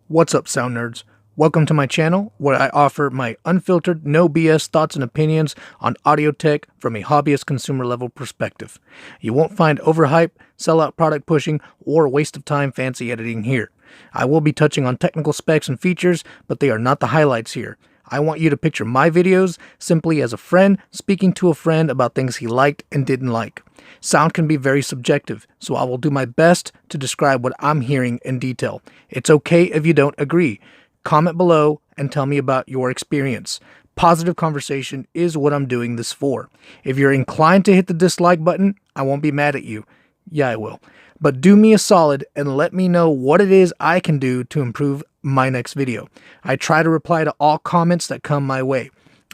What's up, sound nerds? Welcome to my channel where I offer my unfiltered, no BS thoughts and opinions on audio tech from a hobbyist consumer level perspective. You won't find overhype, sellout product pushing, or waste of time fancy editing here. I will be touching on technical specs and features, but they are not the highlights here. I want you to picture my videos simply as a friend speaking to a friend about things he liked and didn't like. Sound can be very subjective, so I will do my best to describe what I'm hearing in detail. It's okay if you don't agree. Comment below and tell me about your experience. Positive conversation is what I'm doing this for. If you're inclined to hit the dislike button, I won't be mad at you. Yeah, I will. But do me a solid and let me know what it is I can do to improve my next video. I try to reply to all comments that come my way.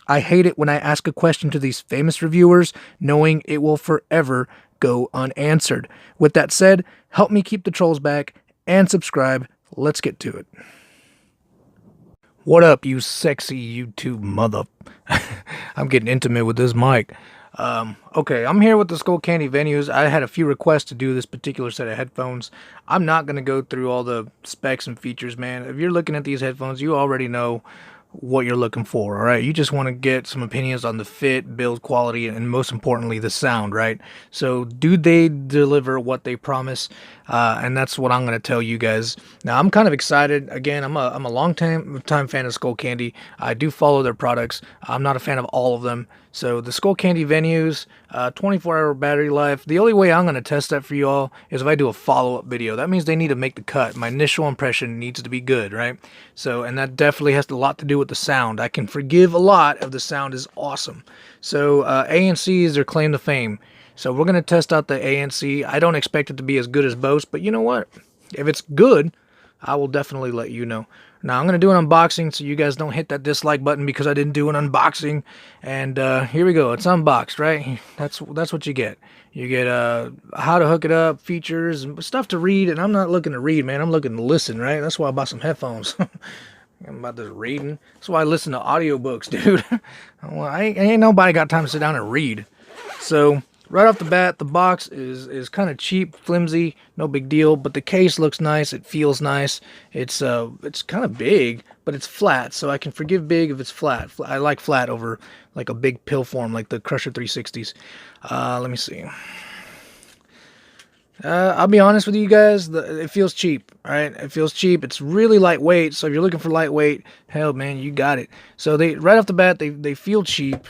I hate it when I ask a question to these famous reviewers knowing it will forever go unanswered. With that said, help me keep the trolls back and subscribe. Let's get to it. What up, you sexy YouTube mother? I'm getting intimate with this mic. Okay, I'm here with the Skullcandy Venues. I had a few requests to do this particular set of headphones. I'm not going to go through all the specs and features, man. If you're looking at these headphones, you already know what you're looking for, all right? You just want to get some opinions on the fit, build quality, and most importantly, the sound, right? So do they deliver what they promise? And that's what I'm going to tell you guys. Now, I'm kind of excited. Again, I'm a long time fan of Skullcandy. I do follow their products. I'm not a fan of all of them. So the Skullcandy Venues, 24-hour battery life. The only way I'm going to test that for y'all is if I do a follow-up video. That means they need to make the cut. My initial impression needs to be good, right? So, and that definitely has a lot to do with the sound. I can forgive a lot if the sound is awesome. So ANC is their claim to fame. So we're going to test out the ANC. I don't expect it to be as good as Bose, but you know what? If it's good, I will definitely let you know. Now, I'm going to do an unboxing so you guys don't hit that dislike button because I didn't do an unboxing. And here we go. It's unboxed, right? That's what you get. You get how to hook it up, features, and stuff to read. And I'm not looking to read, man. I'm looking to listen, right? That's why I bought some headphones. I'm about this reading. That's why I listen to audiobooks, dude. Well, ain't nobody got time to sit down and read. So right off the bat, the box is kind of cheap, flimsy, no big deal. But the case looks nice. It feels nice. It's kind of big, but it's flat, so I can forgive big if it's flat. I like flat over like a big pill form like the Crusher 360s. Let me see. I'll be honest with you guys, it feels cheap, alright? It feels cheap. It's really lightweight, so if you're looking for lightweight, hell, man, you got it. So they right off the bat, they feel cheap,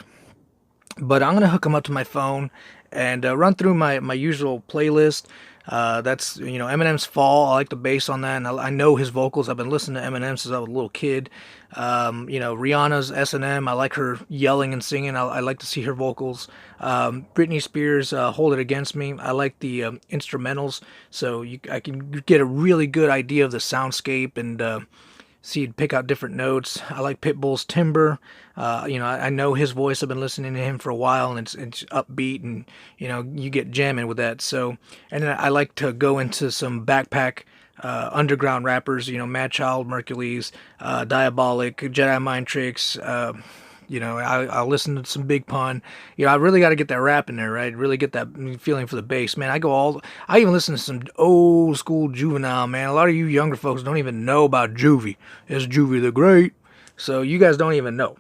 but I'm going to hook them up to my phone and run through my usual playlist. That's, you know, Eminem's Fall. I like the bass on that, and I know his vocals. I've been listening to Eminem since I was a little kid. You know, Rihanna's S&M. I like her yelling and singing. I like to see her vocals. Britney Spears, Hold It Against Me. I like the instrumentals, so I can get a really good idea of the soundscape and see, pick out different notes. I like Pitbull's Timber. You know, I know his voice. I've been listening to him for a while, and it's upbeat, and you know, you get jamming with that. So, and then I like to go into some backpack underground rappers. You know, Mad Child, Mercules, Diabolic, Jedi Mind Tricks. You know, I'll listen to some Big Pun. You know, I really got to get that rap in there, right? Really get that feeling for the bass, man. I even listen to some old school Juvenile, man. A lot of you younger folks don't even know about Juvie. It's Juvie the Great. So you guys don't even know.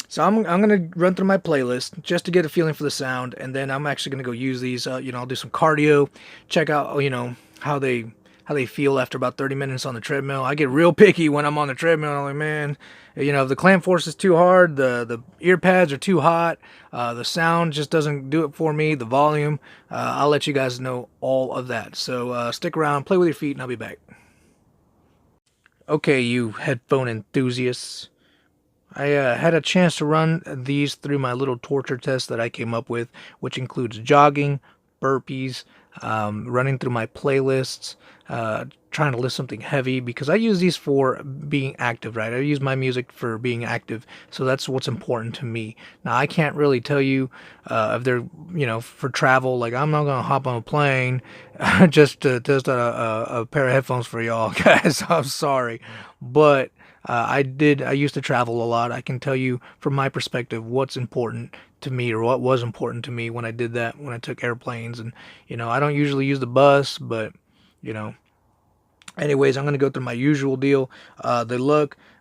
So I'm going to run through my playlist just to get a feeling for the sound, and then I'm actually going to go use these. You know, I'll do some cardio, check out, you know, how they feel after about 30 minutes on the treadmill. I get real picky when I'm on the treadmill. I'm like, man, you know, if the clamp force is too hard, the ear pads are too hot, the sound just doesn't do it for me, the volume, I'll let you guys know all of that. So stick around, play with your feet, and I'll be back. Okay, you headphone enthusiasts. I had a chance to run these through my little torture test that I came up with, which includes jogging, burpees, running through my playlists, trying to list something heavy, because I use these for being active, right? I use my music for being active, so that's what's important to me. Now, I can't really tell you if they're, you know, for travel. Like, I'm not gonna hop on a plane just to test out a pair of headphones for y'all, guys. I'm sorry, but I used to travel a lot. I can tell you from my perspective what's important to me, or what was important to me when I did that, when I took airplanes. And, you know, I don't usually use the bus, but, you know, Anyways, I'm going to go through my usual deal.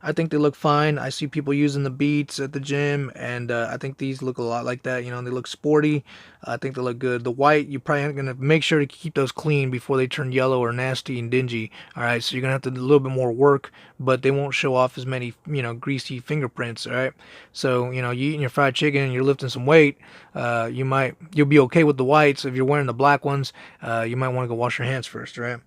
I think they look fine. I see people using the Beats at the gym, and I think these look a lot like that. You know, they look sporty. I think they look good. The white, you probably are going to make sure to keep those clean before they turn yellow or nasty and dingy. All right, so you're going to have to do a little bit more work, but they won't show off as many, greasy fingerprints. All right, so, you eating your fried chicken and you're lifting some weight, you'll be okay with the whites. If you're wearing the black ones, you might want to go wash your hands first. All right.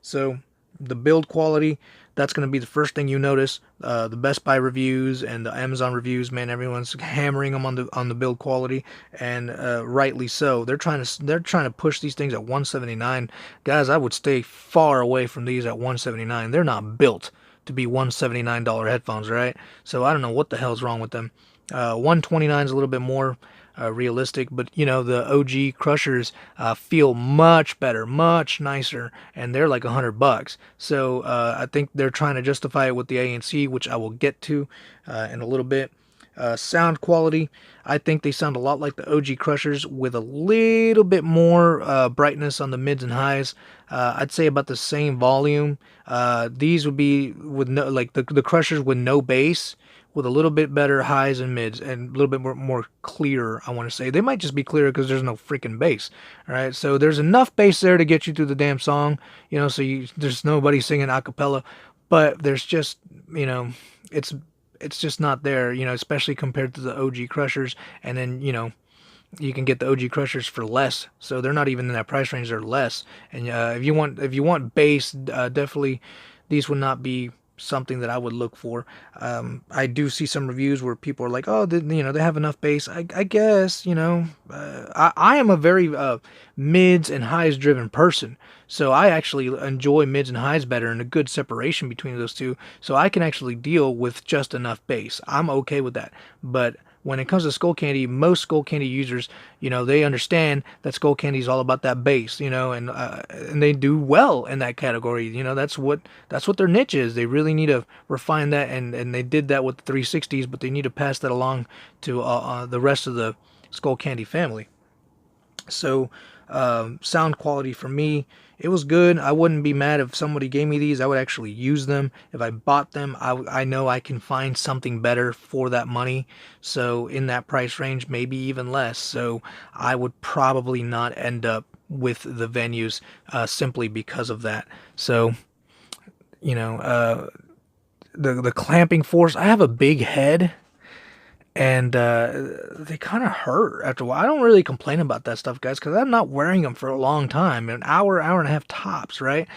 So the build quality, that's going to be the first thing you notice. The Best Buy reviews and the Amazon reviews, man, everyone's hammering them on the build quality, and rightly so. They're trying to push these things at 179. Guys, I would stay far away from these at 179. They're not built to be $179 headphones, right? So I don't know what the hell's wrong with them. 129 is a little bit more realistic, but the OG Crushers feel much better, much nicer, and they're like $100. So I think they're trying to justify it with the ANC, which I will get to in a little bit. Sound quality, I think they sound a lot like the OG Crushers with a little bit more brightness on the mids and highs. I'd say about the same volume. These would be with no, like the Crushers with no bass, with a little bit better highs and mids, and a little bit more clear. I want to say they might just be clearer because there's no freaking bass. All right, so there's enough bass there to get you through the damn song. So there's nobody singing a cappella, but there's just it's just not there. Especially compared to the OG Crushers, and then you can get the OG Crushers for less, so they're not even in that price range. They're less, and if you want bass, definitely these would not be something that I would look for. I do see some reviews where people are like, oh, they have enough bass. I guess, I am a very mids and highs driven person. So I actually enjoy mids and highs better and a good separation between those two. So I can actually deal with just enough bass. I'm okay with that. But when it comes to Skullcandy, most Skullcandy users, they understand that Skullcandy is all about that bass, and they do well in that category. That's what their niche is. They really need to refine that, and they did that with the 360s, but they need to pass that along to the rest of the Skullcandy family. So, sound quality for me, it was good. I wouldn't be mad if somebody gave me these. I would actually use them. If I bought them, I know I can find something better for that money. So in that price range, maybe even less. So I would probably not end up with the venues simply because of that. So, the clamping force, I have a big head, and they kind of hurt after a while. I don't really complain about that stuff, guys, because I'm not wearing them for a long time, an hour, hour and a half tops, right?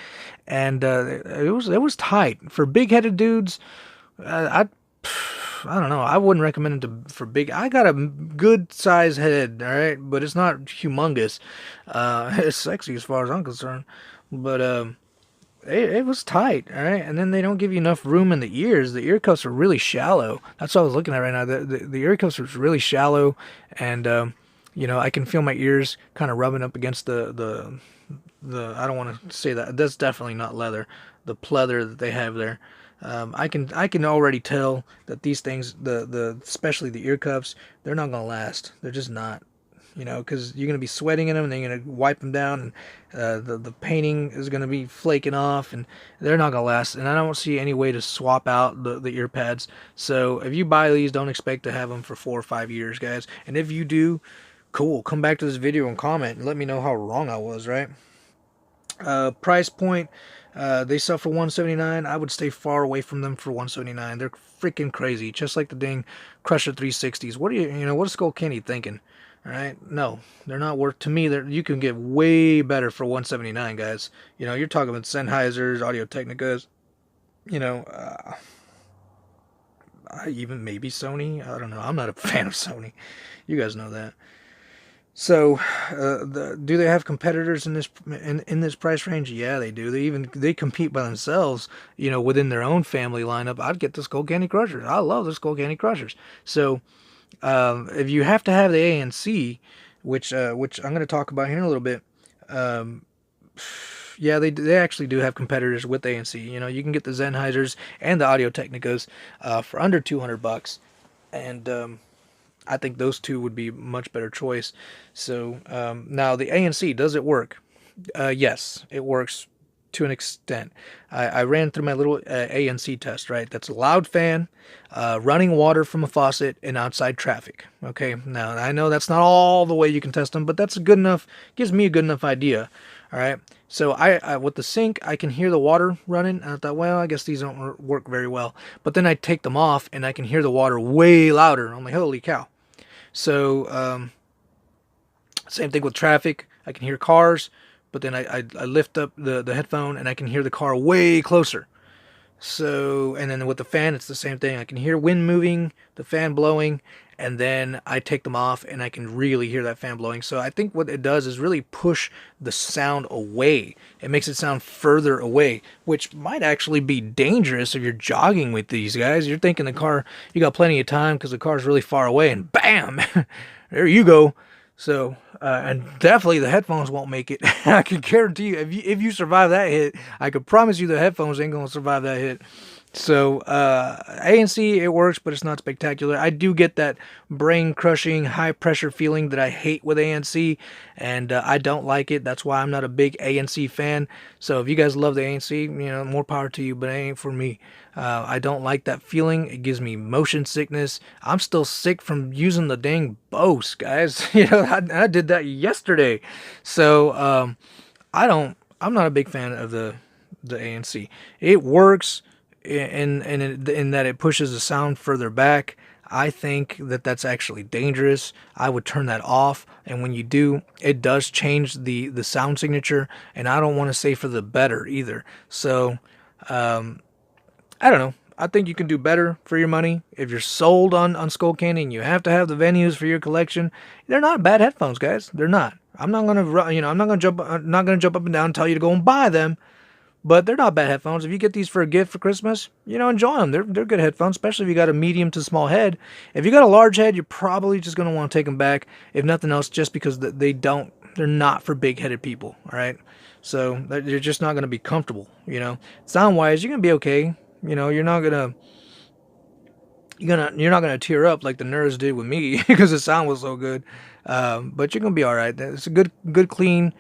And it was tight for big-headed dudes. I don't know. I wouldn't recommend it for big. I got a good size head, all right, but it's not humongous. It's sexy as far as I'm concerned, but it was tight, all right. And then they don't give you enough room in the ears. The ear cuffs are really shallow. That's what I was looking at right now. The ear cuffs are really shallow, and I can feel my ears kind of rubbing up against the. I don't want to say that. That's definitely not leather. The pleather that they have there. I can already tell that these things, especially the ear cuffs, they're not gonna last. They're just not. Because you're going to be sweating in them, and then you're going to wipe them down, and the painting is going to be flaking off, and they're not going to last. And I don't see any way to swap out the ear pads. So if you buy these, don't expect to have them for 4 or 5 years, guys. And if you do, cool. Come back to this video and comment and let me know how wrong I was, right? Price point, they sell for 179. I would stay far away from them for 179. They're freaking crazy, just like the dang Crusher 360s. What what is Skullcandy thinking? All right, no, they're not worth. To me, you can get way better for 179, guys. You're talking about Sennheisers, Audio Technicas. Even maybe Sony. I don't know. I'm not a fan of Sony. You guys know that. So, do they have competitors in this price range? Yeah, they do. They compete by themselves. Within their own family lineup. I'd get the Skullcandy Crushers. I love the Skullcandy Crushers. So. If you have to have the ANC, which I'm going to talk about here in a little bit, yeah, they actually do have competitors with ANC. You can get the Sennheisers and the Audio Technicas for under $200, and I think those two would be much better choice. So now the ANC, does it work? Yes, it works to an extent. I ran through my little ANC test, right? That's a loud fan, running water from a faucet, and outside traffic. Okay, now I know that's not all the way you can test them, but that's a good enough, gives me a good enough idea. All right, so I with the sink, I can hear the water running. I thought, well, I guess these don't work very well. But then I take them off, and I can hear the water way louder. I'm like, holy cow. So same thing with traffic. I can hear cars, but then I lift up the headphone and I can hear the car way closer. So, and then with the fan, it's the same thing. I can hear wind moving, the fan blowing, and then I take them off and I can really hear that fan blowing. So I think what it does is really push the sound away. It makes it sound further away, which might actually be dangerous if you're jogging with these guys. You're thinking the car, you got plenty of time because the car's really far away, and bam, there you go. So, and definitely the headphones won't make it. I can guarantee you, if you survive that hit, I can promise you the headphones ain't gonna survive that hit. So, ANC, it works, but it's not spectacular. I do get that brain-crushing, high-pressure feeling that I hate with ANC, and I don't like it. That's why I'm not a big ANC fan. So if you guys love the ANC, more power to you, but it ain't for me. I don't like that feeling. It gives me motion sickness. I'm still sick from using the dang Bose, guys. I did that yesterday. So, I'm not a big fan of the ANC. It works in that it pushes the sound further back. I think that that's actually dangerous. I would turn that off, and when you do, it does change the sound signature, and I don't want to say for the better either. So, I don't know. I think you can do better for your money. If you're sold on Skullcandy and you have to have the venues for your collection, they're not bad headphones, guys. They're not. I'm not gonna jump up and down and tell you to go and buy them. But they're not bad headphones. If you get these for a gift for Christmas, enjoy them. They're good headphones, especially if you got a medium to small head. If you got a large head, you're probably just going to want to take them back, if nothing else, just because they're not for big-headed people, all right? So they're just not going to be comfortable, Sound-wise, you're going to be okay. You're not going to tear up like the nerds did with me because the sound was so good. But you're going to be all right. It's a good clean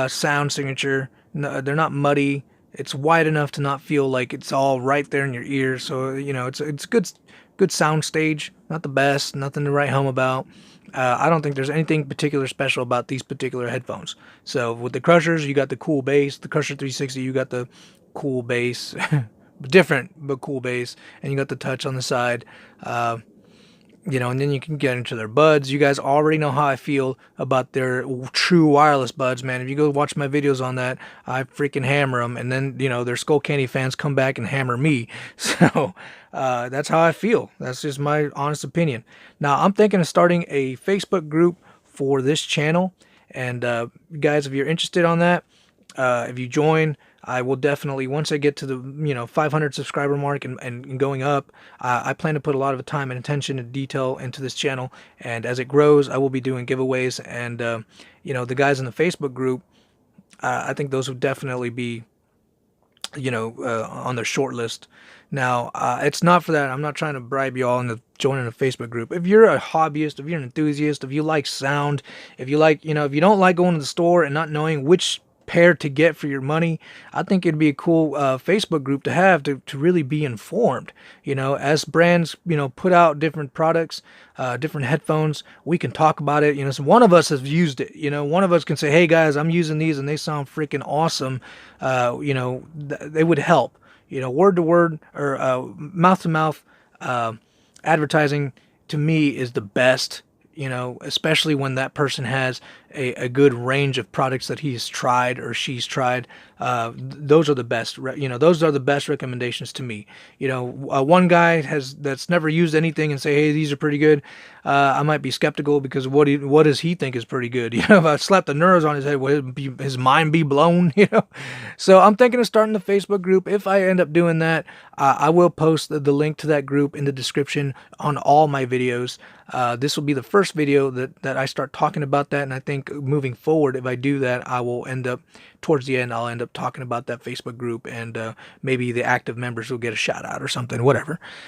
sound signature. No, they're not muddy. It's wide enough to not feel like it's all right there in your ear. So, it's good sound stage. Not the best, nothing to write home about. I don't think there's anything particular special about these particular headphones. So with the Crushers, you got the cool bass. The Crusher 360, you got the cool bass. Different, but cool bass. And you got the touch on the side. And then you can get into their buds. You guys already know how I feel about their true wireless buds, man. If you go watch my videos on that, I freaking hammer them. And then, their Skullcandy fans come back and hammer me. So that's how I feel. That's just my honest opinion. Now, I'm thinking of starting a Facebook group for this channel. And guys, if you're interested on that, if you join, I will definitely, once I get to the 500 subscriber mark and going up, I plan to put a lot of time and attention and detail into this channel. And as it grows, I will be doing giveaways. And the guys in the Facebook group, I think those would definitely be on their short list. Now, it's not for that. I'm not trying to bribe y'all into joining a Facebook group. If you're a hobbyist, if you're an enthusiast, if you like sound, if you like, if you don't like going to the store and not knowing which pair to get for your money, I think it'd be a cool Facebook group to have to really be informed. As brands put out different products, different headphones, we can talk about it. So one of us has used it. One of us can say, hey guys, I'm using these and they sound freaking awesome. They would help. Word to word or mouth to mouth advertising to me is the best. Especially when that person has a good range of products that he's tried or she's tried. Those are the best, those are the best recommendations to me. One guy that's never used anything and say, hey, these are pretty good. I might be skeptical because what does he think is pretty good? If I slap the nerves on his head, would his mind be blown? So I'm thinking of starting the Facebook group. If I end up doing that, I will post the link to that group in the description on all my videos. This will be the first video that I start talking about that, and I think moving forward, if I do that, I will end up, towards the end, I'll end up talking about that Facebook group, and maybe the active members will get a shout out or something, whatever.